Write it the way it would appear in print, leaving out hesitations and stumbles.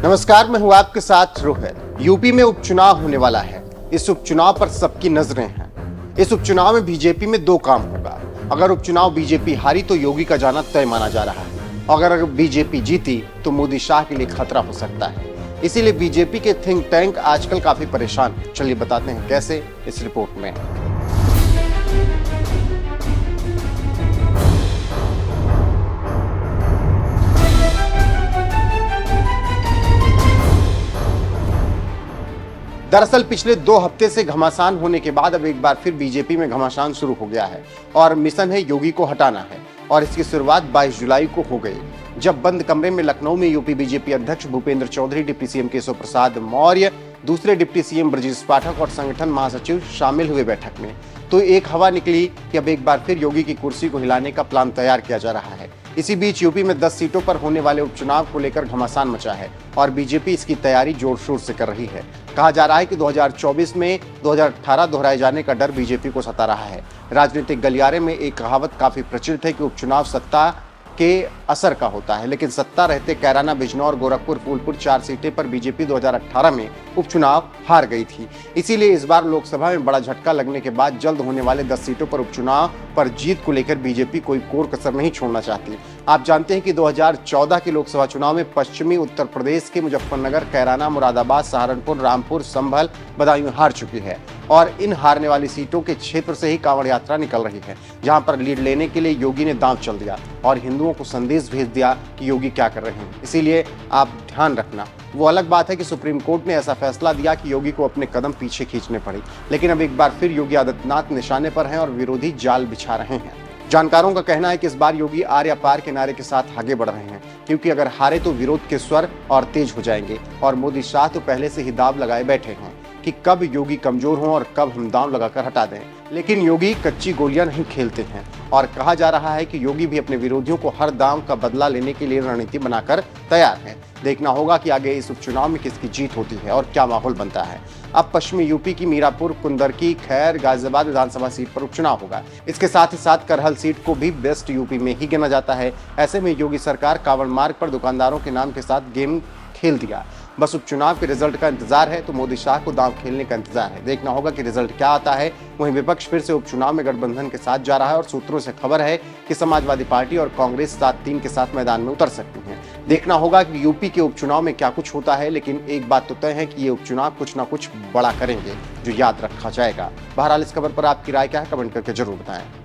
नमस्कार, मैं हूं आपके साथ रोहित। यूपी में उपचुनाव होने वाला है। इस उपचुनाव पर सबकी नजरें हैं। इस उपचुनाव में बीजेपी में दो काम होगा। अगर उपचुनाव बीजेपी हारी तो योगी का जाना तय माना जा रहा है, अगर बीजेपी जीती तो मोदी शाह के लिए खतरा हो सकता है। इसीलिए बीजेपी के थिंक टैंक आजकल काफी परेशान हैं। चलिए बताते हैं कैसे इस रिपोर्ट में। दरअसल पिछले 2 हफ्ते से घमासान होने के बाद अब एक बार फिर बीजेपी में घमासान शुरू हो गया है और मिशन है योगी को हटाना है। और इसकी शुरुआत 22 जुलाई को हो गई, जब बंद कमरे में लखनऊ में यूपी बीजेपी अध्यक्ष भूपेंद्र चौधरी, डिप्टी सीएम केशव प्रसाद मौर्य, दूसरे डिप्टी सीएम ब्रजेश पाठक और संगठन महासचिव शामिल हुए बैठक में। तो एक हवा निकली कि अब एक बार फिर योगी की कुर्सी को हिलाने का प्लान तैयार किया जा रहा है। इसी बीच यूपी में 10 सीटों पर होने वाले उपचुनाव को लेकर घमासान मचा है और बीजेपी इसकी तैयारी जोर शोर से कर रही है। कहा जा रहा है कि 2024 में 2018 दोहराए जाने का डर बीजेपी को सता रहा है। राजनीतिक गलियारे में एक कहावत काफी प्रचलित है कि उपचुनाव सत्ता के असर का होता है, लेकिन सत्ता रहते कैराना, बिजनौर, गोरखपुर, फूलपुर 4 सीटें पर बीजेपी 2018 में उपचुनाव हार गई थी। इसीलिए इस बार लोकसभा में बड़ा झटका लगने के बाद जल्द होने वाले 10 सीटों पर उपचुनाव पर जीत को लेकर बीजेपी कोई कोर कसर नहीं छोड़ना चाहती। आप जानते हैं कि 2014 के लोकसभा चुनाव में पश्चिमी उत्तर प्रदेश के मुजफ्फरनगर, कैराना, मुरादाबाद, सहारनपुर, रामपुर, संभल, बदायूं हार चुकी है और इन हारने वाली सीटों के क्षेत्र से ही कांवड़ यात्रा निकल रही है, जहां पर लीड लेने के लिए योगी ने दांव चल दिया और हिंदुओं को संदेश भेज दिया कि योगी क्या कर रहे हैं। इसीलिए आप ध्यान रखना। वो अलग बात है कि सुप्रीम कोर्ट ने ऐसा फैसला दिया कि योगी को अपने कदम पीछे खींचने पड़े, लेकिन अब एक बार फिर योगी आदित्यनाथ निशाने पर हैं और विरोधी जाल बिछा रहे हैं। जानकारों का कहना है कि इस बार योगी आर या पार के नारे के साथ आगे बढ़ रहे हैं, क्योंकि अगर हारे तो विरोध के स्वर और तेज हो जाएंगे और मोदी शाह तो पहले से ही दांव लगाए बैठे हैं कि कब योगी कमजोर हों और कब हम दांव लगाकर हटा दें। लेकिन योगी कच्ची गोलियां नहीं खेलते हैं और कहा जा रहा है कि योगी भी अपने विरोधियों को हर दांव का बदला लेने के लिए रणनीति बनाकर तैयार है। देखना होगा कि आगे इस उपचुनाव में किसकी जीत होती है और क्या माहौल बनता है। अब पश्चिमी यूपी की मीरापुर, कुंदरकी, खैर, गाजियाबाद विधानसभा सीट पर उपचुनाव होगा। इसके साथ ही साथ करहल सीट को भी बेस्ट यूपी में ही गिना जाता है। ऐसे में योगी सरकार कांवड़ मार्ग पर दुकानदारों के नाम के साथ गेम खेल दिया। बस उपचुनाव के रिजल्ट का इंतजार है, तो मोदी शाह को दांव खेलने का इंतजार है। देखना होगा कि रिजल्ट क्या आता है। वहीं विपक्ष फिर से उपचुनाव में गठबंधन के साथ जा रहा है और सूत्रों से खबर है कि समाजवादी पार्टी और कांग्रेस 7-3 के साथ मैदान में उतर सकती हैं। देखना होगा कि यूपी के उपचुनाव में क्या कुछ होता है, लेकिन एक बात तो तय है कि ये उपचुनाव कुछ ना कुछ बड़ा करेंगे जो याद रखा जाएगा। बहरहाल इस खबर पर आपकी राय क्या है, कमेंट करके जरूर बताएं।